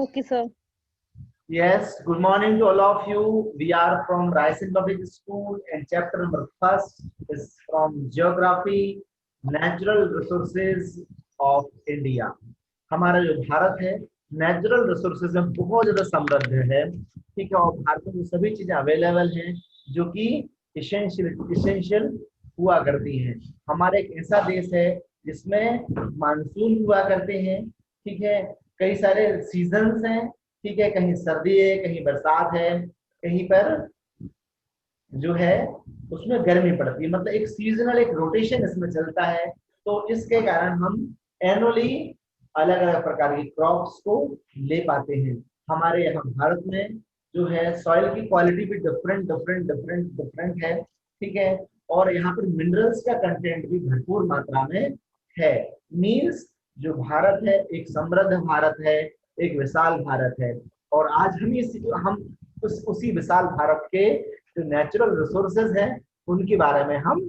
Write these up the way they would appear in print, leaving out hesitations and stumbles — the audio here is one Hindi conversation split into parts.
Okay, sir. Yes, good morning to all of you. We are from Raisen Public School and chapter number first is from Geography, Natural Resources of India. हमारा जो भारत है नेचुरल रिसोर्सेज में बहुत ज्यादा समृद्ध है, ठीक है। और भारत में सभी चीजें अवेलेबल हैं जो कि इसेंशियल हुआ करती हैं। हमारा एक ऐसा देश है जिसमें मानसून हुआ करते हैं, ठीक है। कई सारे सीजन्स हैं, ठीक है। कहीं सर्दी है, कहीं बरसात है, कहीं पर जो है उसमें गर्मी पड़ती है। मतलब एक सीजनल एक रोटेशन इसमें चलता है। तो इसके कारण हम एनुअली अलग अलग प्रकार की क्रॉप्स को ले पाते हैं। हमारे यहाँ भारत में जो है सॉइल की क्वालिटी भी डिफरेंट है, ठीक है। और यहाँ पर मिनरल्स का कंटेंट भी भरपूर मात्रा में है। मीन्स जो भारत है एक समृद्ध भारत है, एक विशाल भारत है। और आज हम उसी विशाल भारत के जो नेचुरल रिसोर्सेज हैं उनके बारे में हम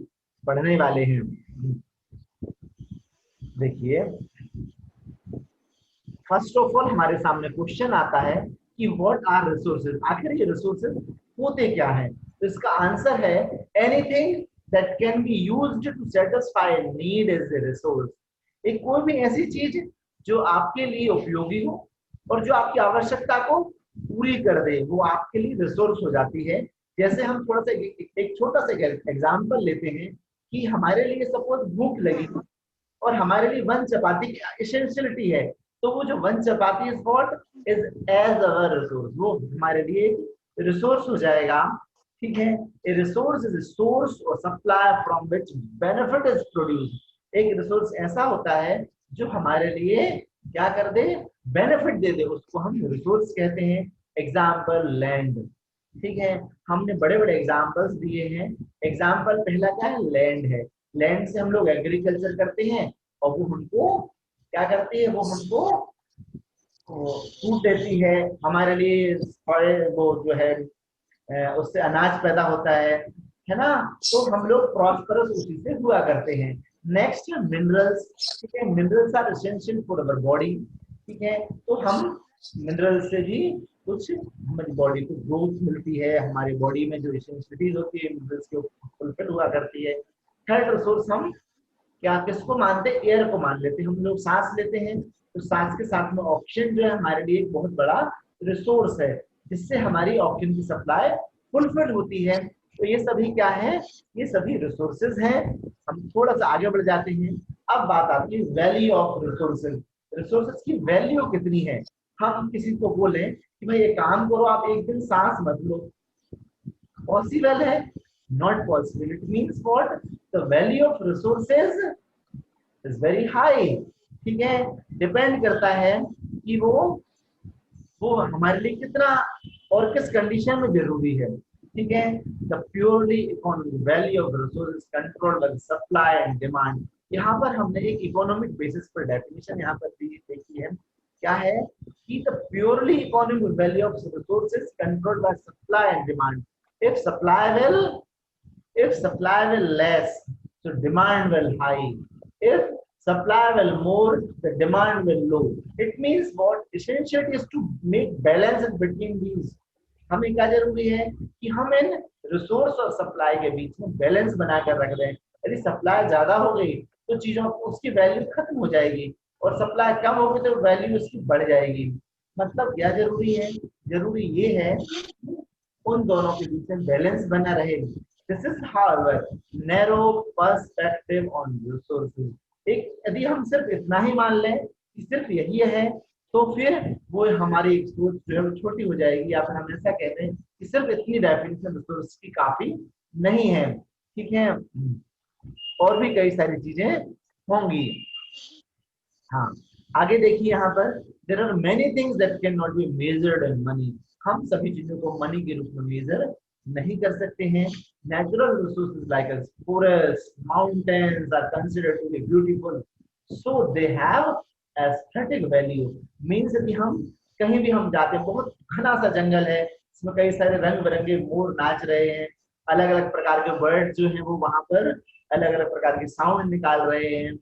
पढ़ने वाले हैं। देखिए, फर्स्ट ऑफ ऑल हमारे सामने क्वेश्चन आता है कि व्हाट आर रिसोर्सेज, आखिर ये रिसोर्सेज होते क्या हैं। तो इसका आंसर है anything that can be used to satisfy need is a resource. एक कोई भी ऐसी चीज जो आपके लिए उपयोगी हो और जो आपकी आवश्यकता को पूरी कर दे, वो आपके लिए रिसोर्स हो जाती है। जैसे हम थोड़ा सा एक छोटा सा एग्जांपल लेते हैं कि हमारे लिए सपोज भूख लगी और हमारे लिए वन चपाती की एसेंशियलिटी है, तो वो जो one chapati is what is as our resource, वो हमारे लिए रिसोर्स हो जाएगा, ठीक है। ए रिसोर्स इज सोर्स और supply from which benefit is produce. एक रिसोर्स ऐसा होता है जो हमारे लिए क्या कर दे, बेनिफिट दे दे, उसको हम रिसोर्स कहते हैं। एग्जाम्पल लैंड, ठीक है। हमने बड़े बड़े एग्जाम्पल्स दिए हैं। एग्जाम्पल पहला क्या है, लैंड है। लैंड से हम लोग एग्रीकल्चर करते हैं और वो हमको क्या करती है, वो हमको फूड देती है हमारे लिए। वो जो है उससे अनाज पैदा होता है ना। तो हम लोग प्रॉस्परस उसी से हुआ करते हैं। नेक्स्ट मिनरल्स, ठीक है। Minerals are essential for our body, ठीक है। तो हम मिनरल्स से भी कुछ हमारी बॉडी को ग्रोथ मिलती है, हमारी बॉडी में जो एसेंशियलिटीज होती है मिनरल्स के फुलफिल हुआ करती है। थर्ड रिसोर्स हम क्या किसको मानते हैं, एयर को मान लेते हैं। हम लोग सांस लेते हैं तो सांस के साथ में ऑक्सीजन जो है हमारे लिए एक बहुत बड़ा रिसोर्स है, जिससे हमारी ऑक्सीजन की सप्लाई फुलफिल होती है। तो ये सभी क्या है, ये सभी रिसोर्सेज हैं। हम थोड़ा सा आगे बढ़ जाते हैं। अब बात आती है वैल्यू ऑफ रिसोर्सेज। रिसोर्सेज की वैल्यू कितनी है। हम किसी को बोले कि भाई ये काम करो, आप एक दिन सांस मत लो, पॉसिबल है, not possible. It means what, the value of resources is very high, ठीक है। डिपेंड करता है कि वो हमारे लिए कितना और किस कंडीशन में जरूरी है, ठीक है। The purely economic value of resources controlled by supply and demand. यहाँ पर हमने एक इकोनॉमिक बेसिस पर डेफिनेशन यहाँ पर देखी है। क्या है कि the purely economic value of resources controlled by supply and demand. if supply will less, so demand will high. If supply will more, the demand will low. It means what, essential is to make balance between these. हमें क्या जरूरी है कि हम इन रिसोर्स और सप्लाई के बीच में बैलेंस बनाकर रख दें। यदि सप्लाई ज्यादा हो गई तो चीजों उसकी वैल्यू खत्म हो जाएगी, और सप्लाई कम होगी तो वैल्यू उसकी बढ़ जाएगी। मतलब क्या जरूरी है, जरूरी ये है उन दोनों के बीच में बैलेंस बना रहे। This is however narrow perspective on resources. एक यदि हम सिर्फ इतना ही मान लें कि सिर्फ यही है, तो फिर वो हमारी सोच जो है छोटी हो जाएगी। या फिर हम ऐसा कहते हैं कि सिर्फ इतनी डेफिनेशन रिसोर्स की काफी नहीं है, ठीक है। और भी कई सारी चीजें होंगी। हाँ, आगे देखिए यहाँ पर there are many things that can not be measured in money. हम सभी चीजों को मनी के रूप में मेजर नहीं कर सकते हैं। Natural resources like forest, mountains are considered to be beautiful, so they have aesthetic value. Means यदि हम कहीं भी हम जाते हैं, बहुत घना सा जंगल है, इसमें कई सारे रंग बिरंगे मोर नाच रहे हैं, अलग अलग प्रकार के बर्ड जो हैं वो वहां पर अलग अलग प्रकार के साउंड निकाल रहे हैं,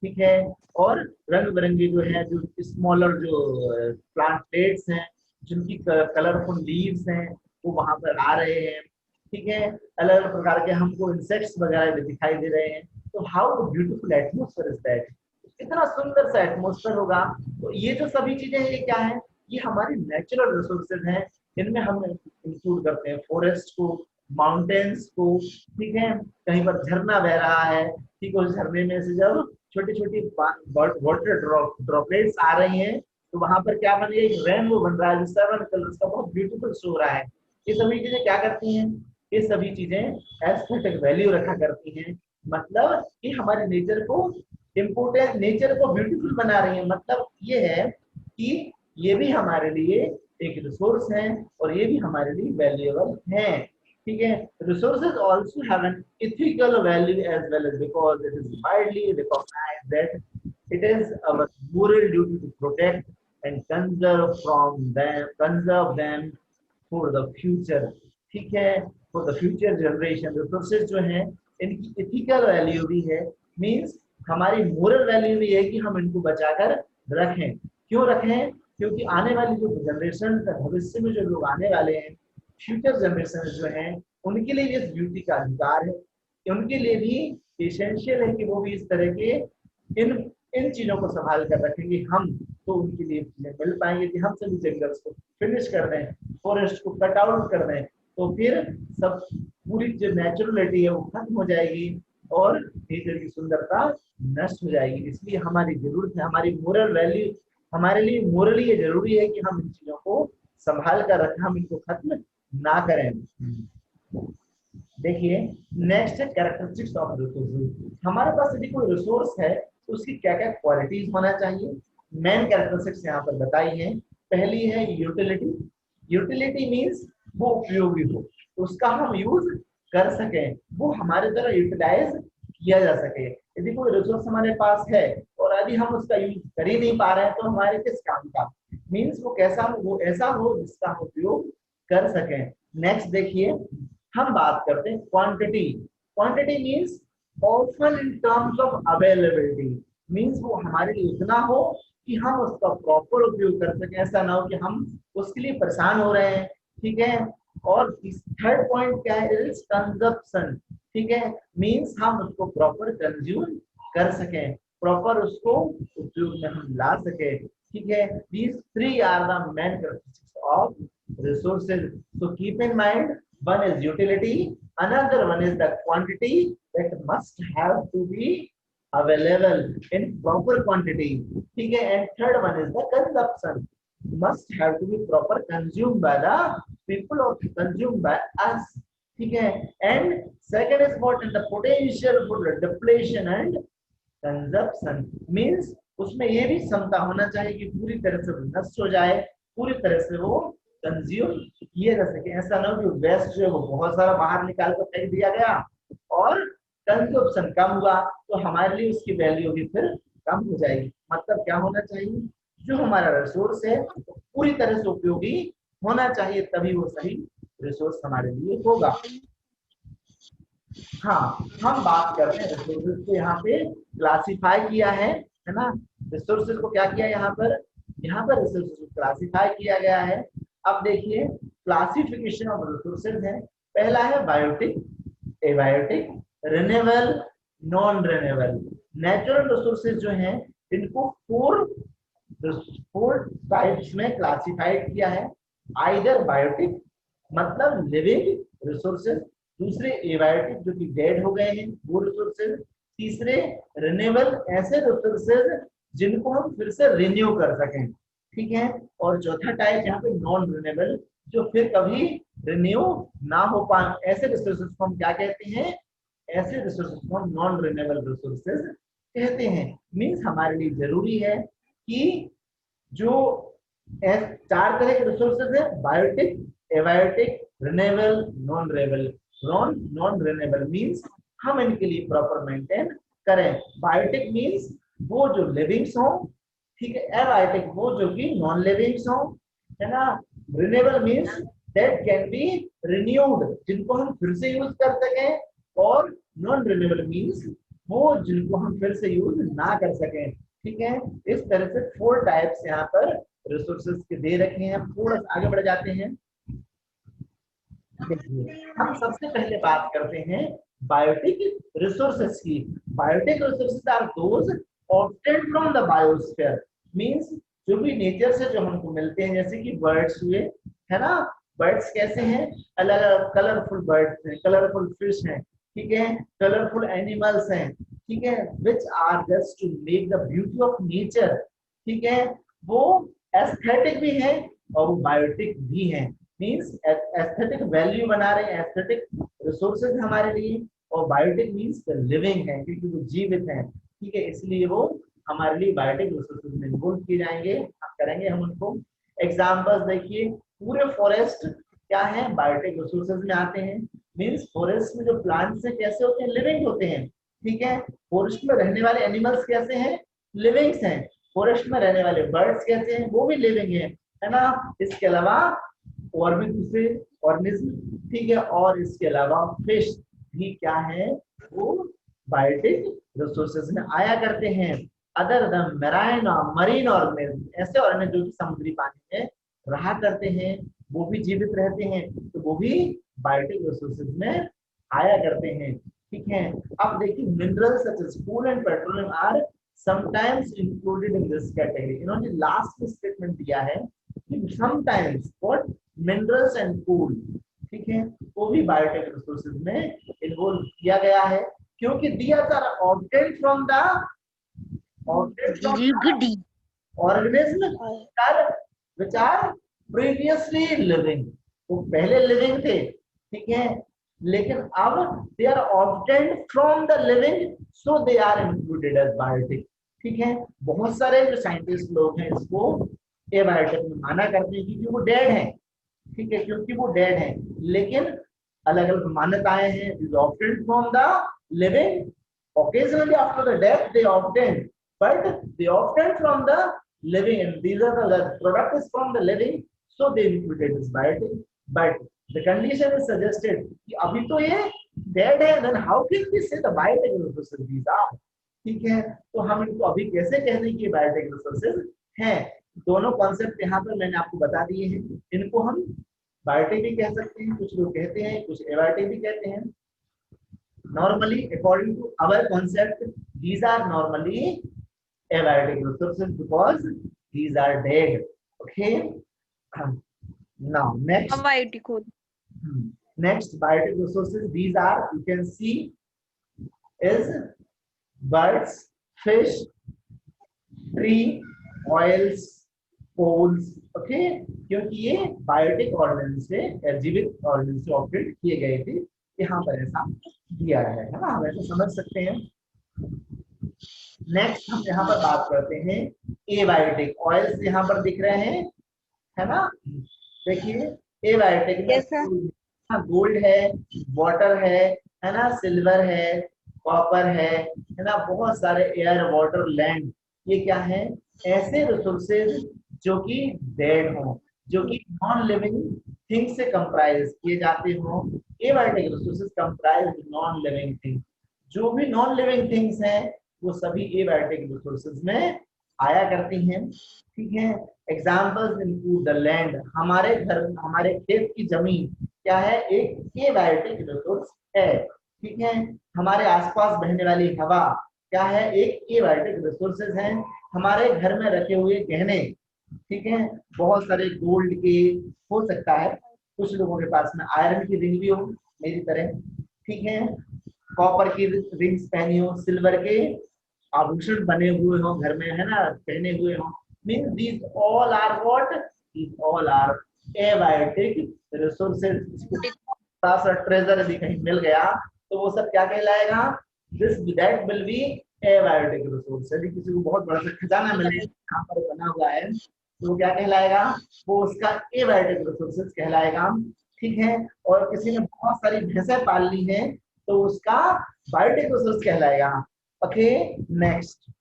ठीक है। और रंग बिरंगे जो है, जो स्मॉलर जो प्लांट प्लेट्स हैं, जिनकी कलरफुल लीव्स हैं, वो वहां पर आ रहे हैं, ठीक है। अलग अलग प्रकार के हमको इंसेक्ट्स वगैरह भी दिखाई दे रहे हैं। तो how beautiful atmosphere is that, इतना सुंदर सा एटमोस्फेयर होगा। तो ये जो सभी चीजें हैं, ये क्या है, ये हमारी नेचुरल रिसोर्सेज हैं। इनमें हम इंक्लूड करते हैं फॉरेस्ट को, माउंटेन्स को, ठीक है। कहीं पर झरना बह रहा है, ठीक है, उस झरने में से जब छोटी छोटी वाटर ड्रॉपलेट्स आ रही हैं, तो वहां पर क्या बन रही है, एक रेनबो बन रहा है जो 7 कलर्स का बहुत ब्यूटीफुल शो हो रहा है। ये सभी चीजें क्या करती हैं, ये सभी चीजें एस्थेटिक वैल्यू रखा करती हैं। मतलब कि हमारे नेचर को इम्पोर्टेंट, नेचर को ब्यूटीफुल बना रही है। मतलब ये है कि ये भी हमारे लिए एक रिसोर्स है और ये भी हमारे लिए वैल्यूएबल है, ठीक है। Resources also have an ethical value as well, as because it is widely recognized that it is our moral duty to protect and conserve them for the future, ठीक है, for the future generation। Resources जो हैं, इनकी ethical value भी है, means हमारी moral value भी है कि हम इनको बचाकर रखें। क्यों रखें? क्योंकि आने वाली जो जनरेशन, भविष्य में जो लोग आने वाले हैं, फ्यूचर जनरेशन जो हैं, उनके लिए इस ब्यूटी का अधिकार है। उनके लिए भी एसेंशियल है कि वो भी इस तरह के इन इन चीजों को संभाल कर रखेंगे। हम तो उनके लिए मिल पाएंगे कि हम सभी जंगल्स को फिनिश कर दें, फॉरेस्ट को कट आउट कर दें, तो फिर सब पूरी जो नेचुरलिटी है वो खत्म हो जाएगी और नेचर की सुंदरता नष्ट हो जाएगी। इसलिए हमारी जरूरत है, हमारी मोरल वैल्यू, हमारे लिए मोरली ये जरूरी है कि हम इन चीजों को संभाल कर रखें, हम इनको खत्म ना करें। देखिए नेक्स्ट है कैरेक्टरिस्टिक्स ऑफ रिसोर्सेज। हमारे पास यदि कोई रिसोर्स है तो उसकी क्या क्या क्वालिटीज होना चाहिए, मेन कैरेक्टरिस्टिक्स यहाँ पर बताई हैं। पहली है यूटिलिटी। यूटिलिटी मींस वो उपयोगी हो, उसका हम यूज कर सकें, वो हमारे द्वारा यूटिलाइज किया जा सके। यदि कोई रिसोर्स हमारे पास है और यदि हम उसका यूज कर ही नहीं पा रहे हैं तो हमारे किस काम का, मींस वो कैसा हो, वो ऐसा हो जिसका हम उपयोग कर सकें। नेक्स्ट देखिए, हम बात करते हैं quantity. Quantity means often in terms of availability, means वो हमारे लिए उतना हो कि हम उसका प्रॉपर उपयोग कर सकें, ऐसा ना हो कि हम उसके लिए परेशान हो रहे हैं, ठीक है। और थर्ड पॉइंट क्या है, इज कंजप्शन, ठीक है, मींस हम उसको प्रॉपर कंज्यूम कर सकें, प्रॉपर उसको उपयोग में हम ला सके, ठीक है। these three are the main characteristics of resources, so keep in mind, one is utility, another one is the quantity that must have to be available in proper quantity, ठीक है, and third one is the consumption, must have to be proper consumed by the people or consumed by us, ठीक है। and second is what is the potential for depletion and consumption, means उसमें ये भी क्षमता होना चाहिए कि पूरी तरह से नष्ट हो जाए, पूरी तरह से वो कंज्यूम किए जा सके। ऐसा ना हो कि वेस्ट जो है वो बहुत सारा बाहर निकाल कर फेंक दिया गया और कंजप्शन कम हुआ तो हमारे लिए उसकी वैल्यू भी फिर कम हो जाएगी। मतलब क्या होना चाहिए, जो हमारा रिसोर्स है वो पूरी तरह से उपयोगी होना चाहिए, तभी वो सही रिसोर्स हमारे लिए होगा। हाँ, हम बात करते हैं रिसोर्सेज को, यहाँ पे क्लासिफाई किया है ना। रिसोर्सेज को क्या किया यहाँ पर रिसोर्सेज को क्लासिफाई किया गया है। अब देखिए क्लासिफिकेशन ऑफ रिसोर्सेज है। पहला है biotic, abiotic, renewable, non renewable. Natural resources जो हैं इनको फोर टाइप्स में क्लासिफाइड किया है। आइदर बायोटिक मतलब लिविंग रिसोर्सेज, दूसरे एबायोटिक जो कि डेड हो गए हैं वो रिसोर्सेज, तीसरे रिन्यूएबल ऐसे रिसोर्सेज जिनको हम फिर से रिन्यू कर सकें, ठीक है, और चौथा टाइप यहाँ पे नॉन रिन्यूएबल जो फिर कभी रिन्यू ना हो पाए, ऐसे रिसोर्सेज को हम क्या कहते हैं, ऐसे रिसोर्सेज को हम नॉन रिन्यूएबल रिसोर्सेज कहते हैं। मींस हमारे लिए जरूरी है कि जो चार तरह के रिसोर्सेज है, biotic, abiotic, renewable, non renewable. Non renewable means हम इनके लिए प्रॉपर मेंटेन करें। बायोटिक मींस वो जो लिविंग्स हो, ठीक है, एबायोटिक वो जो कि नॉन लिविंग्स हो, है ना। Renewable means that can B renewed, जिनको हम फिर से यूज कर सकें, और नॉन रिन्यूएबल मींस वो जिनको हम फिर से यूज ना कर सकें। ठीक है, इस तरह से 4 टाइप्स यहाँ पर रिसोर्सेज के दे रखे हैं। हम थोड़ा सा आगे बढ़ जाते हैं। देखिए, हम सबसे पहले बात करते हैं बायोटिक रिसोर्सेज की। Biotic resources are those obtained from the biosphere, means जो भी नेचर से जो हमको मिलते हैं, जैसे कि बर्ड्स हुए, है ना। बर्ड्स कैसे हैं? अलग अलग कलरफुल बर्ड्स हैं, कलरफुल फिश हैं, ठीक है, कलरफुल एनिमल्स हैं, ठीक है, which are just to make the beauty of nature. ठीक है, वो एस्थेटिक भी है और वो बायोटिक भी है, मींस एस्थेटिक वैल्यू बना रहे हैं, एस्थेटिक रिसोर्सेज हमारे लिए, और बायोटिक मींस लिविंग है क्योंकि वो जीवित है। ठीक है, इसलिए वो हमारे लिए बायोटिक रिसोर्सेज में इन्वॉल्व किए जाएंगे, करेंगे हम उनको। एग्जांपल्स देखिए, पूरे फॉरेस्ट क्या है, बायोटिक रिसोर्सेज में आते हैं। मींस फॉरेस्ट में जो प्लांट्स हैं कैसे होते हैं, लिविंग होते हैं। ठीक है, फॉरेस्ट में रहने वाले एनिमल्स कैसे हैं, लिविंग्स हैं। फॉरेस्ट में रहने वाले बर्ड्स कैसे हैं, वो भी लिविंग है ना। इसके अलावा और भी दूसरे ऑर्गेनिज्म, ठीक है, और इसके अलावा फिश भी क्या है, वो बायोटिक रिसोर्सेज में आया करते हैं। अदर देन मैराइन और मरीन ऑर्गेनिज्म, ऐसे ऑर्गेनिज्म जो समुद्री पानी में रहा करते हैं, वो भी जीवित रहते हैं, तो वो भी बायोटिक रिसोर्सेज में आया करते हैं। ठीक है, अब देखिए, minerals such as food and petroleum are sometimes included in this category. इन्होंने लास्ट में स्टेटमेंट दिया है कि sometimes what, minerals and food, ठीक है, वो भी बायोटेक रिसोर्सेज में इन्वॉल्व किया गया है, क्योंकि दिया are obtained from the organism which are previously living. वो पहले लिविंग थे, ठीक है, लेकिन अब they are obtained from the living, so they are included as biotic. ठीक है, बहुत सारे जो साइंटिस्ट लोग हैं इसको एबायोटिक में माना करते हैं क्योंकि वो डेड है। ठीक है, क्योंकि वो डेड है, लेकिन अलग अलग मान्यताएं हैं। Is obtained from the living, occasionally after the death they obtain, but they obtain from the living, and these are the product is from the living, so they included as biotic. But the condition is suggested कि अभी तो ये dead है, then how can we say the biotic resources these are? ठीक है, तो हम इनको अभी कैसे कह दें कि बायोटिक रिसोर्सेज हैं। दोनों कॉन्सेप्ट यहाँ पर मैंने आपको बता दिए हैं। इनको हम बायोटिक भी कह सकते हैं, कुछ लोग कहते हैं, कुछ एबायोटिक भी कहते हैं। Normally, according to our concept, these are normally abiotic resources because these are dead. Okay. Now next. Next biotic resources. These are, you can see, is birds, fish, tree, oils, coals. Okay. क्योंकि ये बायोटिक ऑर्गेनिज्म से, जीवित ऑर्गेनिज्म से ऑपरेट किए गए थे, यहाँ पर ऐसा दिया गया है ना, हम ऐसे समझ सकते हैं। नेक्स्ट हम यहाँ पर बात करते हैं एबायोटिक। ऑयल्स यहाँ पर दिख रहे हैं, है ना। देखिए, एबायोटिक में गोल्ड है, वाटर है ना, सिल्वर है, कॉपर है ना, बहुत सारे एयर, वाटर, लैंड, ये क्या है, ऐसे रिसोर्सेज जो कि डेड हो, जो कि नॉन लिविंग थिंग से कंप्राइज किए जाते हो। Abiotic resources comprise non living thing, जो भी नॉन लिविंग थिंग्स हैं वो सभी एबायोटिक रिसोर्सेज में आया करती हैं। ठीक है, एग्जांपल्स इंक्लूड द लैंड, हमारे घर, हमारे खेत की जमीन क्या है, एक एबायोटिक रिसोर्स है। ठीक है, हमारे आसपास बहने वाली हवा क्या है, एक एबायोटिक रिसोर्सेज है। हमारे घर में रखे हुए गहने, ठीक है, बहुत सारे गोल्ड के हो सकता है, कुछ लोगों के पास में आयरन की रिंग भी हो मेरी तरह, ठीक है, कॉपर की रिंग्स पहनी हो, सिल्वर के आभूषण बने हुए हो घर में, है ना, पहने हुए हो, means these all are what, these all are abiotic resources. थोड़ा सा ट्रेजर यदि कहीं मिल गया तो वो सब क्या कहलाएगा, this that will be abiotic resource. यदि किसी को बहुत बड़ा सा खजाना मिले यहाँ पर बना हुआ है तो वो क्या कहलाएगा, वो उसका एबायोटिक रिसोर्सेज कहलाएगा। ठीक है, और किसी ने बहुत सारी भैंसें पाल ली हैं तो उसका बायोटिक रिसोर्स कहलाएगा। ओके, नेक्स्ट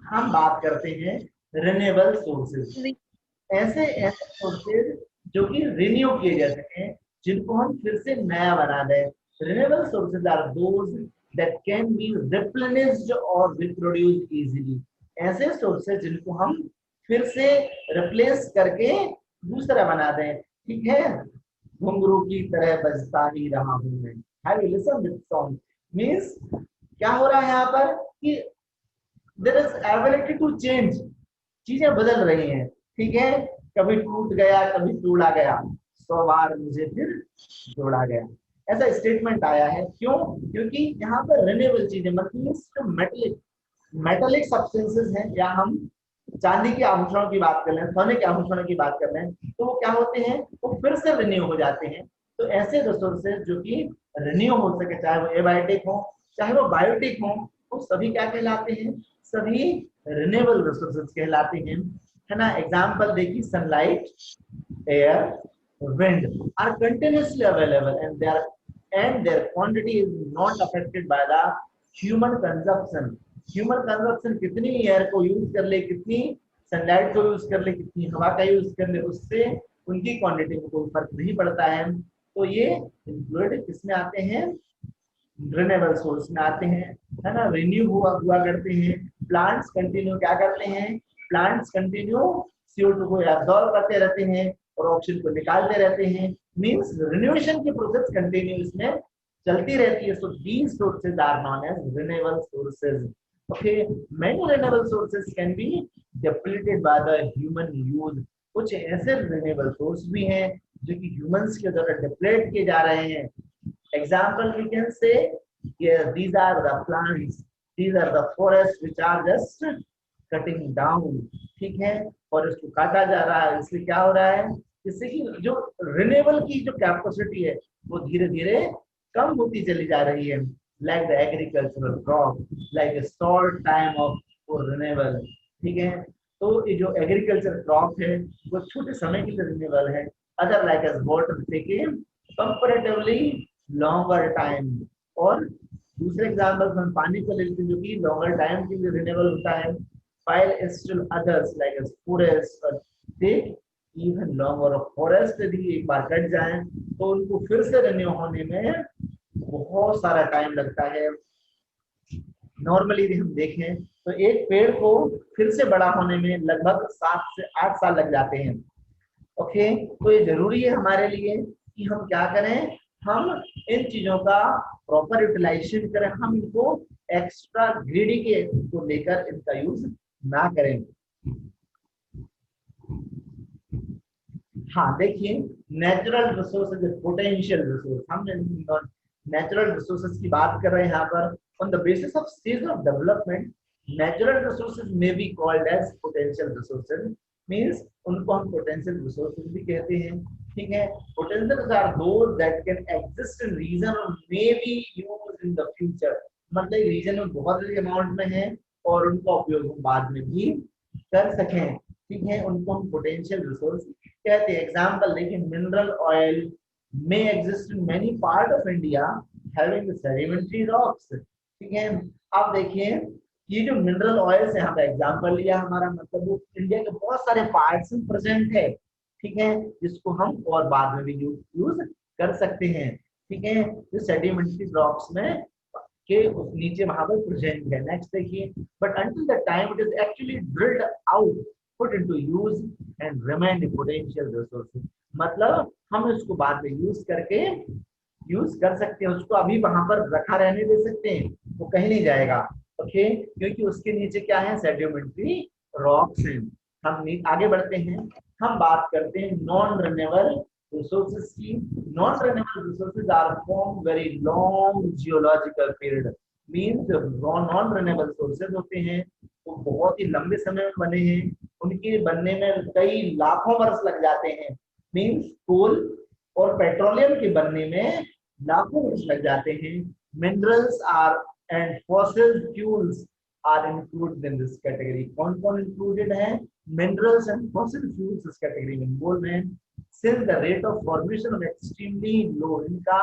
हम बात करते हैं रिन्यूएबल सोर्सेज। ऐसे सोर्सेज जो कि रिन्यू किए जा सके, जिनको हम फिर से नया बना दें। Renewable sources are those that can be replenished or reproduced easily. ऐसे सोर्सेज जिनको हम फिर से रिप्लेस करके दूसरा बना दें, ठीक है। घुंघरू की तरह बजता ही रहा हूं मैं। Have you listened this song? Means क्या हो रहा है यहाँ पर कि there is ability to change, चीजें बदल रही हैं, ठीक है। कभी टूट गया, कभी तोड़ा गया, 100 बार मुझे फिर जोड़ा गया, ऐसा स्टेटमेंट आया है। क्यों? क्योंकि यहाँ पर रिन्यूएबल चीजें मतलब जो मेटेलिक सब्सटेंसेस हैं, या हम चांदी के आभूषणों की बात कर रहे हैं, सोने के आभूषणों की बात कर रहे हैं, तो वो क्या होते हैं, वो फिर से रिन्यू हो जाते हैं। तो ऐसे रिसोर्सेज जो कि रिन्यू हो सके, चाहे वो एबायोटिक हो चाहे वो बायोटिक हो, वो सभी क्या कहलाते हैं, सभी रिन्यूएबल रिसोर्सेज कहलाते हैं, है ना। एग्जांपल देखिए, sunlight, air, wind are continuously available and their quantity is not affected by the human consumption. Human consumption कितनी एयर को यूज कर ले, कितनी सनलाइट को यूज कर ले, कितनी हवा का यूज कर ले, उससे उनकी क्वांटिटी में कोई फर्क नहीं पड़ता है। तो ये इंक्लूड किसमें आते हैं, रिन्यूएबल सोर्स में आते हैं, है ना। रिन्यू हुआ करते हैं। प्लांट्स कंटिन्यू क्या करते हैं, प्लांट्स कंटिन्यू CO2 को एब्जॉर्ब करते रहते हैं और ऑक्सीजन को निकालते रहते हैं। मींस रिन्यूएशन की प्रोसेस कंटिन्यू इसमें चलती रहती है। So these sources are known as renewable sources. Okay, many renewable sources can be depleted by the human use. कुछ ऐसे renewable source भी हैं जो कि humans के द्वारा deplete किए जा रहे हैं। Example we can say, yeah, these are the plants, these are the forests which are just cutting down. ठीक है, forest को काटा जा रहा है, इसलिए क्या हो रहा है, इससे कि जो renewable की जो capacity है वो धीरे धीरे कम होती चली जा रही है। like the agricultural crop, like a short time of for renewable, ठीक है। तो ये जो एग्रीकल्चर क्रॉप है वो छोटे समय के लिए रिन्यूएबल है। Other like as water taking comparatively longer time. और दूसरे एग्जांपल हम पानी को लेते हैं जो कि लॉन्गर टाइम के लिए रिन्यूएबल होता है। while still others like as forest take even longer। Forest यदि एक बार कट जाए तो उनको फिर से रिन्यू होने में बहुत सारा टाइम लगता है। नॉर्मली यदि हम देखें तो एक पेड़ को फिर से बड़ा होने में लगभग 7 से 8 साल लग जाते हैं। ओके, तो ये जरूरी है हमारे लिए कि हम क्या करें, हम इन चीजों का प्रॉपर यूटिलाइजेशन करें, हम इनको एक्स्ट्रा ग्रीडी के को लेकर इनका यूज ना करें। हाँ देखिए, नेचुरल रिसोर्सेज, पोटेंशियल रिसोर्स, हमने नेचुरल रिसोर्सेज की बात कर रहे हैं यहाँ पर। On the basis of stage of development natural resources में be called as potential resources. Means उनको हम पोटेंशियल रिसोर्सेज भी कहते हैं, ठीक है। Potential are those that can exist in region और may be used in the future. मतलब रीजन में बहुत बड़ी अमाउंट में है और उनका उपयोग हम बाद में भी कर सकें, ठीक है। उनको हम पोटेंशियल रिसोर्स कहते हैं। एग्जांपल देखिए, mineral oil may exist in many part of India having sedimentary rocks, ठीक है। अब देखिए, ये जो मिनरल ऑयल्स है, यहाँ पे एग्जांपल लिया हमारा, मतलब वो इंडिया के बहुत सारे पार्ट्स में प्रेजेंट है, ठीक है, जिसको हम और बाद में भी यूज कर सकते हैं, ठीक है। जो सेडिमेंट्री रॉक्स में के नीचे वहां पर प्रेजेंट है। नेक्स्ट देखिए, but until the time it is actually drilled out, put into use and remain potential resources. मतलब हम इसको बाद में यूज कर सकते हैं, उसको अभी वहां पर रखा रहने दे सकते हैं, वो कहीं नहीं जाएगा। ओके, क्योंकि उसके नीचे क्या है, सेडिमेंट्री रॉक्स हैं। हम आगे बढ़ते हैं, हम बात करते हैं नॉन रिन्यूएबल रिसोर्सेज की। Non renewable resources are from very long geological period. Means non renewable sources होते हैं वो बहुत ही लंबे समय में बने हैं, उनके बनने में कई लाखों वर्ष लग जाते हैं। मींस कोल और पेट्रोलियम के बनने में लाखों वर्ष लग जाते हैं। Minerals are and fossil fuels are included in this category. कौन कौन इंक्लूडेड है, मिनरल्स एंड फॉसिल फ्यूल्स इस कैटेगरी में इन्वॉल्व हैं। Since the rate of formation of extremely low, इनका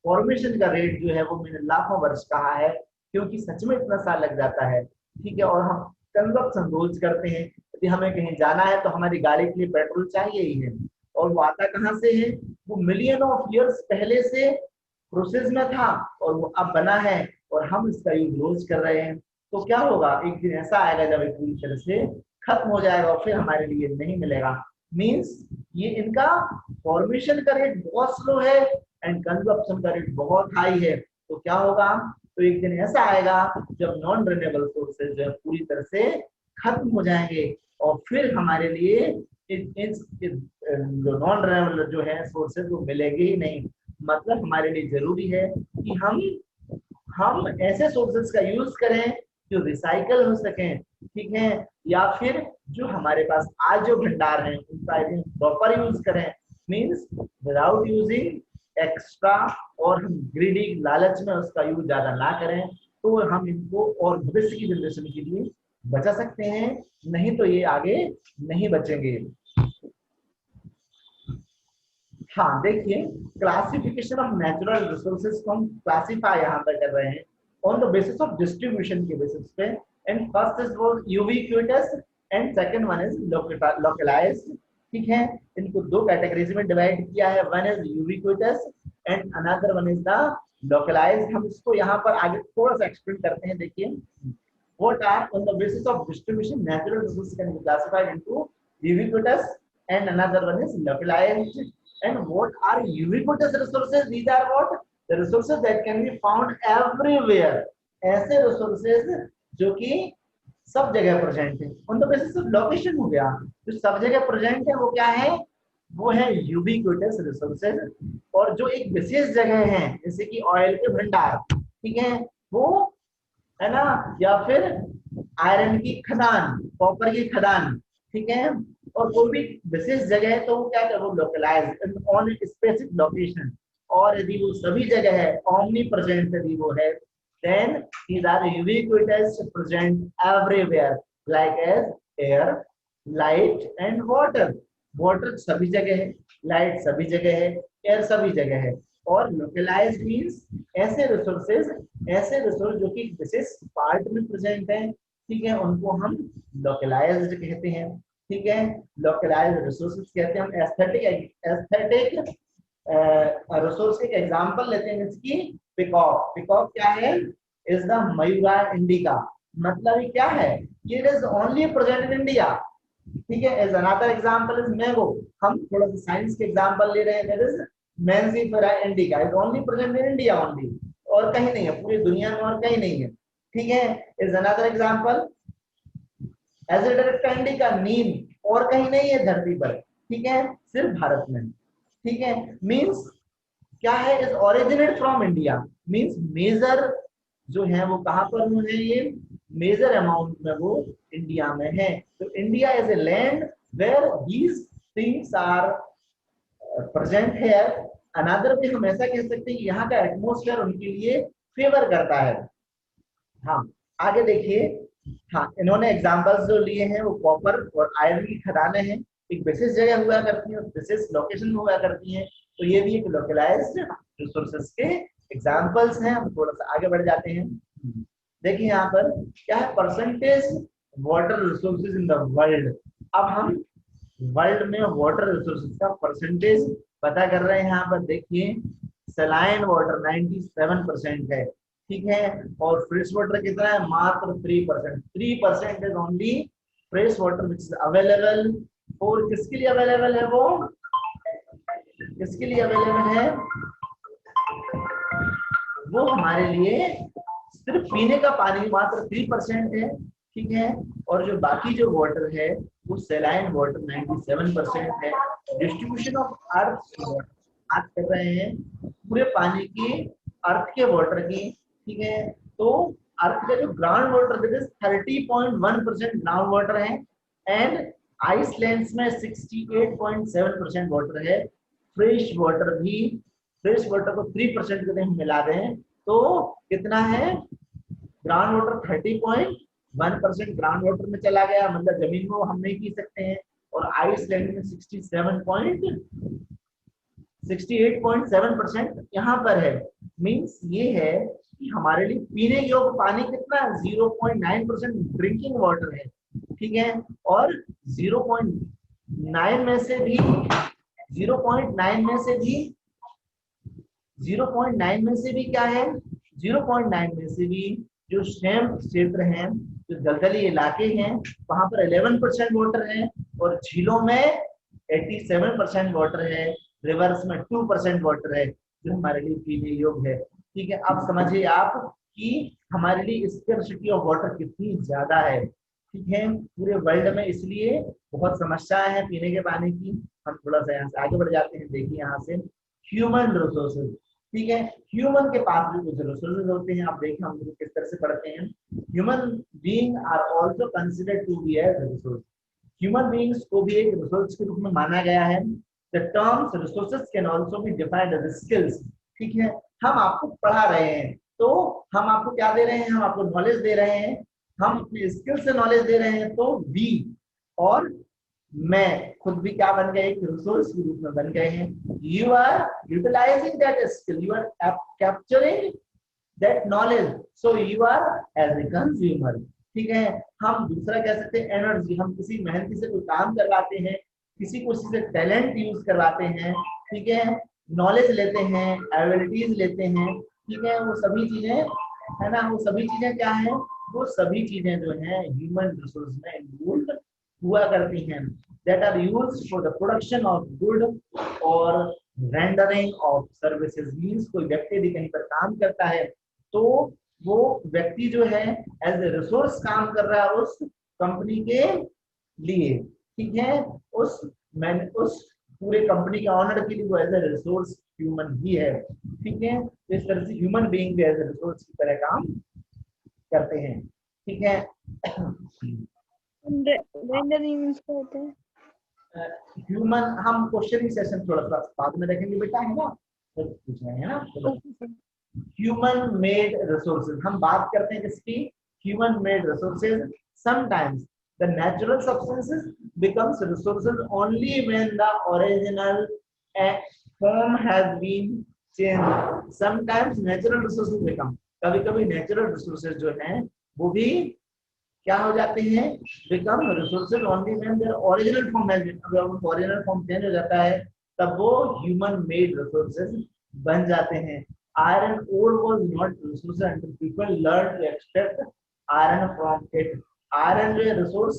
फॉर्मेशन का रेट जो है वो मैंने लाखों वर्ष कहा है, क्योंकि सच में इतना साल लग जाता है, ठीक है। और हम कंजप्शन रोज करते हैं, यदि हमें कहीं जाना है तो हमारी गाड़ी के लिए पेट्रोल चाहिए ही है, और वो आता कहाँ से है, वो मिलियन ऑफ ईयर्स पहले से प्रोसेस में था और वो अब बना है और हम इसका यूज रोज कर रहे हैं, तो क्या होगा, एक दिन ऐसा आएगा जब ये पूरी तरह से खत्म हो जाएगा और फिर हमारे लिए नहीं मिलेगा। मींस ये इनका फॉर्मेशन का रेट बहुत स्लो है एंड कंजप्शन का रेट बहुत हाई है। तो क्या होगा, तो एक दिन ऐसा आएगा जब नॉन रिन्यूएबल सोर्सेज जो है पूरी तरह से खत्म हो जाएंगे और फिर हमारे लिए जो नॉन रिन्यूएबल जो है सोर्सेज वो मिलेंगे ही नहीं। मतलब हमारे लिए जरूरी है कि हम ऐसे सोर्सेज का यूज करें जो रिसाइकल हो सकें, ठीक है, या फिर जो हमारे पास आज जो भंडार है उनका प्रॉपर यूज करें, मींस विदाउट यूजिंग एक्स्ट्रा, और हम ग्रीडी लालच में उसका यूज ज्यादा ना करें, तो हम इनको और भविष्य की जनरेशन के लिए बचा सकते हैं, नहीं तो ये आगे नहीं बचेंगे। हाँ देखिए, क्लासिफिकेशन ऑफ नेचुरल रिसोर्सेज को हम क्लासिफाई यहाँ पर कर रहे हैं on the basis of distribution के बेसिस पे। एंड फर्स्ट इज वो ubiquitous and second one is localised, ठीक है। इनको दो कैटेगरीज में डिवाइड किया है, one is ubiquitous and another one is the localised. हम इसको यहाँ पर आगे थोड़ा सा एक्सप्लेन करते हैं। देखिए, what are on the basis of distribution natural resources can be classified into ubiquitous and another one is localized. And what are ubiquitous resources? These are what the resources that can be found everywhere, ऐसे resources जो कि सब जगह प्रेजेंट है। on the basis of location हो गया, जो सब जगह प्रेजेंट है वो क्या है, वो है यूबिक्विटस रिसोर्सेज। और जो एक विशेष जगह है जैसे कि ऑयल के भंडार, ठीक है, वो है ना, या फिर आयरन की खदान, कॉपर की खदान, ठीक है, और वो भी विशेष जगह है तो वो क्या है, वो लोकलाइज्ड ऑन स्पेसिफिक लोकेशन। और यदि वो सभी जगह है, ओमनी प्रेजेंट यदि वो है, then these are ubiquitous, present everywhere like as air, light and water. Water सभी जगह है, लाइट सभी जगह है, एयर सभी जगह है। और लोकलाइज्ड मींस ऐसे रिसोर्सेज, ऐसे रिसोर्स जो कि विशेष पार्ट में प्रेजेंट है, ठीक है, उनको हम लोकलाइज्ड कहते हैं, ठीक है। लोकलाइज्ड रिसोर्सेज कहते हैं हम। एस्थेटिक रिसोर्स के एग्जांपल लेते हैं, इसकी पिकॉक। पिकॉक क्या है, इज द मयूरा इंडिका। मतलब ये क्या है, it is only present in India, ठीक है। As another example is mango. हम थोड़ा सा साइंस के एग्जांपल ले रहे हैं, that is Mangifera indica, is only present in India only, और कहीं नहीं है, पूरी दुनिया में और कहीं नहीं है, ठीक है। इज अनदर एग्जांपल एजिडेक्टा इंडिका, नीम, और कहीं नहीं है धरती पर, ठीक है, सिर्फ भारत में, ठीक है। मींस क्या है, is originate from India, means major जो है वो कहां पर है, ये मेजर अमाउंट में वो इंडिया में है। तो India is a land where these things are present है। अनदर भी हम ऐसा कह सकते हैं कि यहाँ का एटमोस्फेयर उनके लिए फेवर करता है। हाँ आगे देखिए, हाँ इन्होंने एग्जांपल्स जो लिए हैं वो कॉपर और आयरन की खदानें हैं, एक विशेष जगह हुआ करती है, विशेष लोकेशन में हुआ करती हैं, तो ये भी एक लोकलाइज्ड रिसोर्सेज के एग्जांपल्स हैं। हम थोड़ा सा आगे बढ़ जाते हैं। देखिए यहाँ पर क्या है, percentage water resources in the world. अब हम वर्ल्ड में वाटर रिसोर्सेज का परसेंटेज पता कर रहे हैं। यहाँ पर देखिए, सलाइन वाटर 97% है, ठीक है, और फ्रेश वाटर कितना है, मात्र 3%। 3% is only fresh water which is available. और किसके लिए अवेलेबल है, वो किसके लिए अवेलेबल है, वो हमारे लिए सिर्फ पीने का पानी मात्र 3% है, ठीक है। और जो बाकी जो वाटर है वो सैलाइन वाटर 97% है। डिस्ट्रीब्यूशन ऑफ अर्थ बात कर रहे हैं पूरे पानी की, अर्थ के वाटर की, ठीक है। तो अर्थ का जो ground water that is 30.1% ground water है, एंड आइसलैंड में 68.7% वाटर है। फ्रेश वाटर भी, फ्रेश वाटर को 3% यदि हम मिला दें तो कितना है, ग्राउंड वाटर 30.1% ग्राउंड वाटर में चला गया, मतलब जमीन में हम नहीं पी सकते हैं। और आइसलैंड में 68.7% यहाँ पर है। मींस ये है कि हमारे लिए पीने योग्य पानी कितना, 0.9% ड्रिंकिंग वाटर है, ठीक है। और 0.9 में से भी 0.9 में से भी 0.9 में से भी क्या है, 0.9 में से भी जो स्वयं क्षेत्र हैं, जो दलदली इलाके हैं, वहां पर 11% वाटर है, और झीलों में 87% वाटर है, रिवर्स में 2% वाटर है, जो हमारे लिए पीने योग्य है। ठीक है, अब समझिए आप कि हमारे लिए स्कैर्सिटी ऑफ वाटर कितनी ज्यादा है। ठीक है, पूरे वर्ल्ड में इसलिए बहुत समस्याएं हैं पीने के पानी की। हम थोड़ा सा यहाँ से आगे बढ़ जाते हैं। देखिए यहाँ से ह्यूमन रिसोर्सेज। ठीक है, ह्यूमन के पास भी कुछ रिसोर्सेज होते हैं। आप देखें हम लोग किस तरह से पढ़ते हैं। Human being are also considered to be as resource. Human beings को भी एक रिसोर्स के रूप में माना गया है। The terms resources can also be defined as skills. ठीक है, हम आपको पढ़ा रहे हैं, तो हम आपको क्या दे रहे हैं, हम आपको नॉलेज दे रहे हैं, हम अपने स्किल से नॉलेज दे रहे हैं। तो वी और मैं खुद भी क्या बन गए, एक रिसोर्स के रूप में बन गए हैं। You are utilising that skill, you are capturing that knowledge, so you are as a consumer. ठीक है, हम दूसरा कह सकते हैं एनर्जी। हम किसी मेहनती से कोई काम करवाते हैं, किसी को से टैलेंट यूज करवाते हैं। ठीक है, नॉलेज लेते हैं, एबिलिटीज लेते हैं। ठीक है, वो सभी चीजें है ना, वो सभी चीजें क्या है, वो सभी चीजें जो है ह्यूमन रिसोर्स में इन्वॉल्व हुआ करती हैं। That are used for the production of good और रेंडरिंग ऑफ सर्विसेज। मींस कोई व्यक्ति यदि कहीं पर काम करता है, तो वो व्यक्ति जो है एज ए रिसोर्स काम कर रहा है उस कंपनी के लिए। ठीक है, उस पूरे कंपनी के ऑनर के लिए वो एज ए रिसोर्स ह्यूमन ही है। ठीक है, तो इस तरह से ह्यूमन बीइंग भी एज ए रिसोर्स की तरह काम करते हैं। ठीक है, ह्यूमन हम क्वेश्चनिंग सेशन थोड़ा सा बाद में रखेंगे बेटा, है ना, तो पूछ रहे हैं ना। ह्यूमन मेड रिसोर्सेज हम बात करते हैं किसकी, human made resources. Sometimes the natural substances becomes resources only when the original form has been changed. Sometimes natural resources become, कभी कभी नेचुरल रिसोर्सेज जो हैं वो भी क्या हो जाते हैं, become resources only when their original form has been. अगर उनका ओरिजिनल फॉर्म चेंज हो जाता है तब वो ह्यूमन मेड रिसोर्सेज बन जाते हैं। Iron ore was not resource until people learn to extract iron from it. Iron जो रिसोर्स,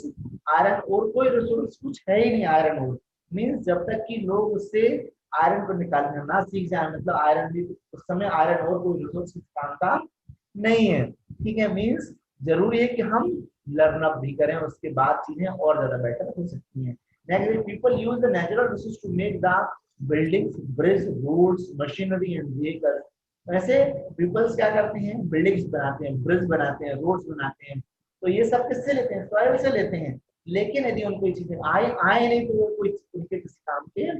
आयरन ओर कोई रिसोर्स कुछ है ही नहीं। आयरन ओर मींस जब तक कि लोग उससे आयरन को निकालना ना सीख जाए, मतलब आयरन भी उस समय आयरन ओर कोई रिसोर्स काम का नहीं है। ठीक है, मींस जरूरी है कि हम लर्न अप भी करें, उसके बाद चीजें और ज्यादा बेटर हो सकती हैं। Next, people use the natural resource to make the buildings, bridge, roads, machinery and vehicles. वैसे पीपल्स क्या करते हैं, बिल्डिंग्स बनाते हैं, ब्रिज बनाते हैं, रोड्स बनाते हैं। तो ये सब किससे लेते हैं, सॉइल से लेते हैं। लेकिन यदि उनको ये चीजें आए नहीं तो वो कोई उनके किसी काम के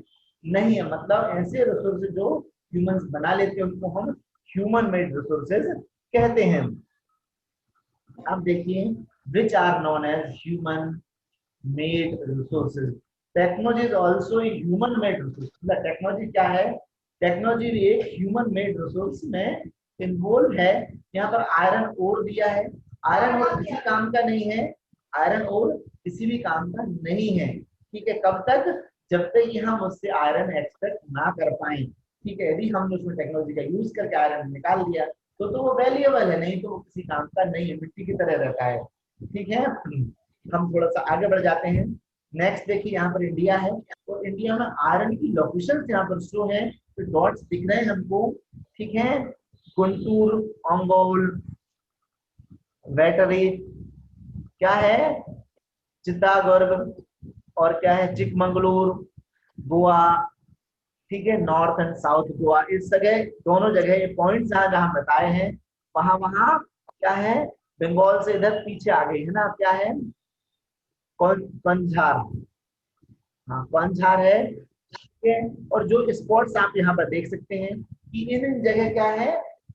नहीं है। मतलब ऐसे रिसोर्सेज जो ह्यूमंस बना लेते हैं उनको हम ह्यूमन मेड रिसोर्सेज कहते हैं। अब देखिए, which are known as human made resources. Technology is also human made resource. मतलब टेक्नोलॉजी क्या है, टेक्नोलॉजी भी एक ह्यूमन मेड रिसोर्स में इन्वॉल्व है। यहाँ पर आयरन ओर दिया है, आयरन ओर किसी काम का नहीं है, आयरन ओर किसी भी काम का नहीं है। ठीक है, कब तक, जब तक कि हम उससे आयरन एक्सट्रैक्ट ना कर पाए। ठीक है, यदि हमने उसमें टेक्नोलॉजी का यूज करके आयरन निकाल लिया तो वो वैल्यूएबल है, नहीं तो वो किसी काम का नहीं है, मिट्टी की तरह रहता है। ठीक है, हम थोड़ा सा आगे बढ़ जाते हैं। नेक्स्ट देखिए, यहाँ पर इंडिया है, तो इंडिया में आयरन की लोकेशन यहाँ पर शो है, तो डॉट्स दिख रहे हैं हमको। ठीक है, गुंटूर, अंगोल, वेटरी, क्या है, चित्तागुर्ग, और क्या है, चिकमंगलूर, गोवा। ठीक है, नॉर्थ एंड साउथ गोवा, इस जगह दोनों जगह ये पॉइंट्स जहां जहां बताए हैं वहां वहां क्या है, बंगाल से इधर पीछे आ गई है ना, क्या है, कंझार। हाँ, कंझार है। ठीक है, और जो स्पॉट्स आप यहाँ पर देख सकते हैं कि इन जगह क्या है,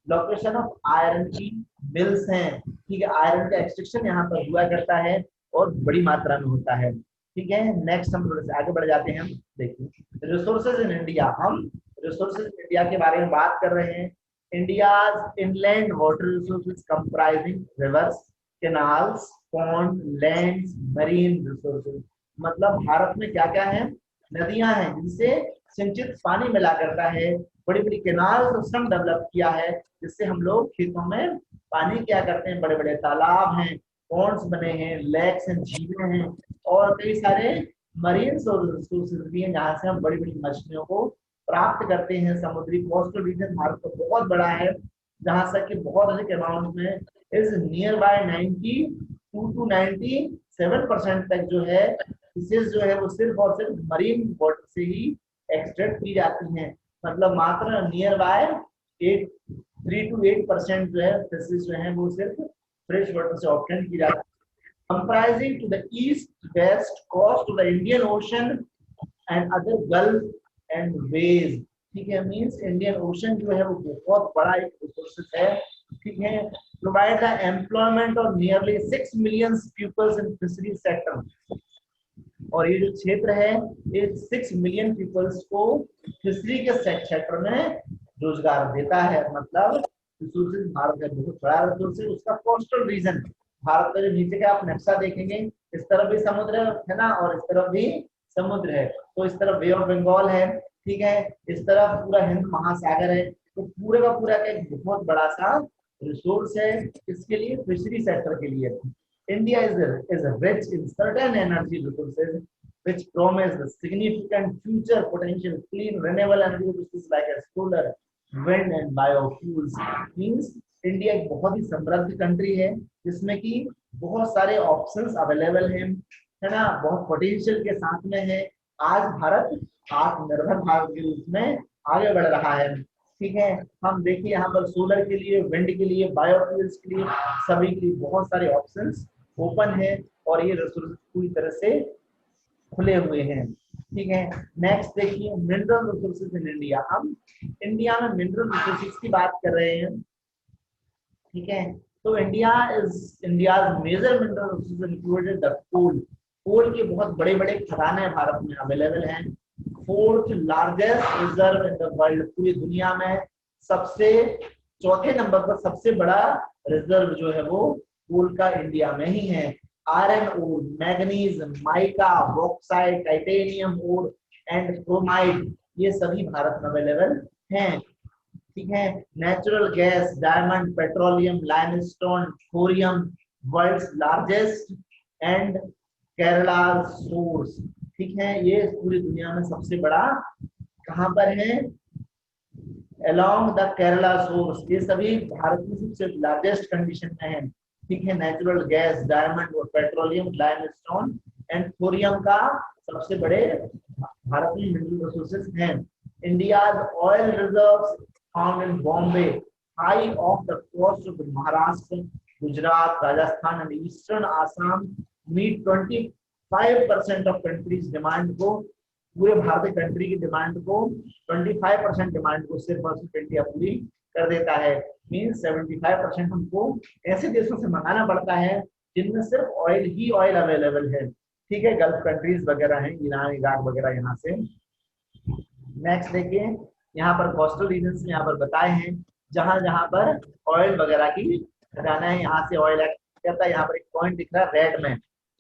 लोकेशन ऑफ आयरन की मिल्स हैं। ठीक है, आयरन का एक्सट्रैक्शन यहाँ पर हुआ करता है और बड़ी मात्रा में होता है। ठीक है, नेक्स्ट हम थोड़े से आगे बढ़ जाते हैं। हम देखिए रिसोर्सेज इन इंडिया, हम रिसोर्सेज इंडिया के बारे में बात कर रहे हैं। India's inland water resources comprising reverse, canals, pond, lands, marine resources. मतलब भारत में क्या क्या है, नदियां हैं जिनसे सिंचित पानी मिला करता है, बड़ी बड़ी केनाल सिस्टम डेवलप किया है जिससे हम लोग खेतों में पानी क्या करते हैं, बड़े बड़े तालाब हैं, पॉन्ड्स बने हैं, लेक्स हैं, झीलें हैं, और कई सारे मरीन सोर्सेज भी हैं जहाँ से हम बड़ी बड़ी मछलियों को प्राप्त करते हैं। समुद्री कोस्टल रीजन भारत का बहुत बड़ा है जहां तक कि बहुत अधिक अमाउंट में इज नियर बाय 92 to 97% तक जो है फिशेज जो है वो सिर्फ और सिर्फ मरीन वाटर से ही एक्सट्रैक्ट की जाती हैं। मतलब मात्र नियर बाय 3 to 8% जो है फिशेज जो है वो सिर्फ फ्रेश वाटर से ऑब्टेन की जाती है। Comprising to the east, west, coast of the Indian Ocean and other Gulf and ways। ठीक है, मीन्स इंडियन ओशन जो है वो बहुत बड़ा एक रिसोर्सेज है। ठीक है, provide the employment of nearly 6 million peoples in fishery sector. और ये जो क्षेत्र है ये 6 मिलियन पीपल्स को फिशरी के सेक्टर में रोजगार देता है। मतलब रिसोर्सेज भारत का बहुत बड़ा रिसोर्स है। उसका कोस्टल रीजन, भारत का जो नीचे का आप नक्शा देखेंगे इस तरफ भी समुद्र है ना, और इस तरफ भी समुद्र है। तो इस तरफ बे ऑफ बंगाल है, ठीक है, इस तरफ पूरा हिंद महासागर है। तो पूरे का पूरा का एक बहुत बड़ा सा रिसोर्स है इसके लिए, फिशरी सेक्टर के लिए। India is rich in certain energy resources which promise the significant future potential. Clean renewable energy resources like as solar, wind and biofuels means India एक बहुत ही समृद्ध कंट्री है जिसमें कि बहुत सारे ऑप्शंस अवेलेबल हैं, है ना, बहुत पोटेंशियल के साथ में है। आज भारत आत्मनिर्भर भारत के रूप में आगे बढ़ रहा है। ठीक है, हम देखिए यहाँ पर सोलर के लिए, विंड के लिए, बायोफ्यूल्स के लिए, सभी के लिए बहुत सारे ऑप्शंस ओपन है और ये रिसोर्स पूरी तरह से खुले हुए हैं। ठीक है, नेक्स्ट देखिए मिनरल रिसोर्सेज इन इंडिया। हम इंडिया में मिनरल रिसोर्सेज की बात कर रहे हैं। ठीक है, तो India's major mineral resources included the coal. Coal के बहुत बड़े बड़े खदानें भारत में अवेलेबल हैं। 4th largest reserve in the world, पूरी दुनिया में सबसे चौथे नंबर पर सबसे बड़ा रिजर्व जो है वो कोल का इंडिया में ही है। Iron ore, manganese, mica, bauxite, titanium ore and chromite ये सभी भारत में अवेलेबल हैं। ठीक है, natural gas, diamond, petroleum, limestone, thorium world's largest and Kerala source. ठीक है, ये पूरी दुनिया में सबसे बड़ा कहां पर है, अलोंग द केरला सोर्स। ये सभी भारत में सबसे लार्जेस्ट कंडीशन में है। ठीक है, नेचुरल गैस, डायमंड और पेट्रोलियम, लाइमस्टोन एंड थोरियम का सबसे बड़े भारत में मिनरल रिसोर्सेज हैं। India's oil reserves found in Bombay, High off the coast of Maharashtra, Gujarat, Rajasthan and eastern Assam meet 25% of country's demand को। पूरे भारतीय कंट्री की डिमांड को 25% डिमांड को सिर्फ और सिर्फ इंडिया पूरी कर देता है। मीन्स 75% हमको ऐसे देशों से मंगाना पड़ता है जिनमें सिर्फ ऑयल ही ऑयल अवेलेबल है। ठीक है, गल्फ कंट्रीज वगैरह हैं, ईरान, इराक वगैरह यहाँ से। नेक्स्ट देखिए, यहाँ पर कोस्टल रीजन में यहाँ पर बताए हैं जहां जहां पर ऑयल वगैरह की खदाना है, यहाँ से ऑयल करता है। यहाँ पर एक पॉइंट दिख रहा है रेड में,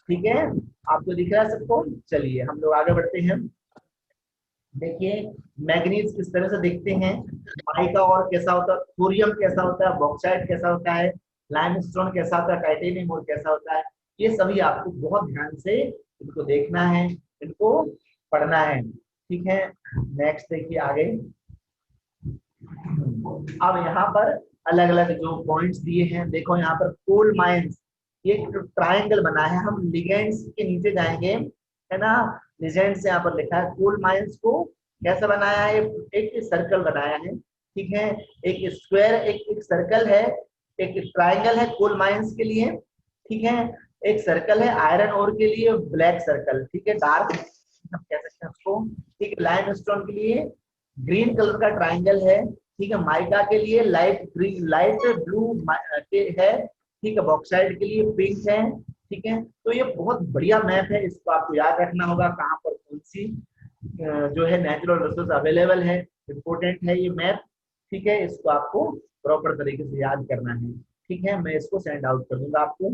ठीक है, आपको दिख रहा है सबको। चलिए हम लोग आगे बढ़ते हैं। देखिए मैग्नीज किस तरह से देखते हैं, माइका और कैसा होता है, थोरियम कैसा होता है, बॉक्साइट कैसा होता है, लाइमस्टोन कैसा होता है, टाइटेनियम और कैसा होता है, ये सभी आपको बहुत ध्यान से इनको देखना है, इनको पढ़ना है। ठीक है, नेक्स्ट देखिए आगे। अब यहाँ पर अलग अलग जो पॉइंट्स दिए हैं, देखो यहाँ पर कोल माइंस, ये ट्रायंगल बना है, हम लिगेंड्स के नीचे जाएंगे, है ना, लिगेंड्स यहाँ पर लिखा है। कोल माइंस को कैसे बनाया है, एक सर्कल बनाया है, ठीक है, एक स्क्वायर, एक सर्कल है, एक ट्रायंगल है कोल माइंस के लिए, ठीक है, एक सर्कल है आयरन ओर के लिए, ब्लैक सर्कल, ठीक है, डार्क हम कह सकते हैं उसको, ठीक है, लाइमस्टोन के लिए ग्रीन कलर का ट्रायंगल है, ठीक है, माइका के लिए लाइट ग्रीन, लाइट ब्लू है, ठीक है, बॉक्साइट के लिए पिंक है, ठीक है। तो ये बहुत बढ़िया मैप है, इसको आपको याद रखना होगा कहाँ पर कौन सी जो है नेचुरल रिसोर्स अवेलेबल है, इम्पोर्टेंट है ये मैप, ठीक है, इसको आपको प्रॉपर तरीके से याद करना है, ठीक है, मैं इसको सेंड आउट कर दूंगा आपको।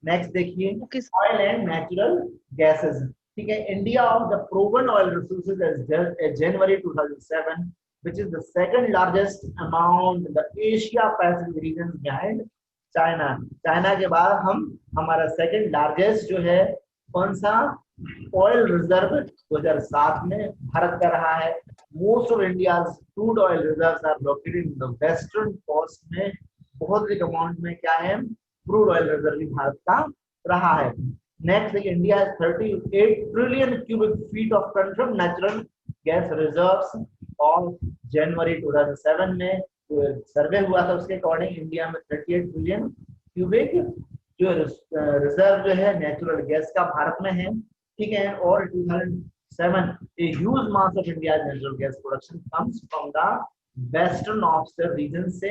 नेक्स्ट देखिए, ऑयल एंड नेचुरल गैसेस। ठीक है, India of the proven oil resources as January 2007 which is the second largest amount in the Asia Pacific region behind China. China के बाद हमारा सेकंड लार्जेस्ट जो है कौन सा ऑयल रिजर्व 2007 में भारत का रहा है. Most of India's crude oil reserves are located in the western coast में. बहुत अधिक अमाउंट में क्या है क्रूड ऑयल रिजर्व भी भारत का रहा है. Next India has 38 trillion cubic feet of confirm natural gas reserves और जनवरी 2007 में सर्वे हुआ था उसके अकॉर्डिंग इंडिया में 38 ट्रिलियन क्यूबिक जो रिजर्व जो है नेचुरल गैस का भारत में है. ठीक है, और 2007 a huge mass of India's natural gas production comes from the western offshore region से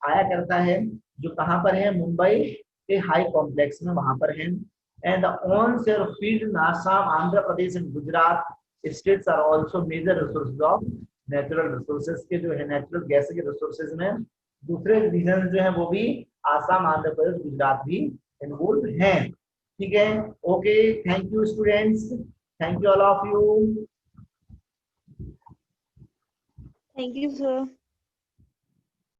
आया करता है जो कहां पर है मुंबई के हाई कॉम्प्लेक्स में वहां पर है. And onshore field in Assam, Andhra Pradesh and Gujarat states are also major resources of natural resources के जो है नेचुरल गैस के रिसोर्सेज में दूसरे रीजन जो है वो भी आसाम, आंध्र प्रदेश, गुजरात भी इन्वॉल्व हैं. ठीक है, okay, thank you students, thank you all of you. Thank you, sir.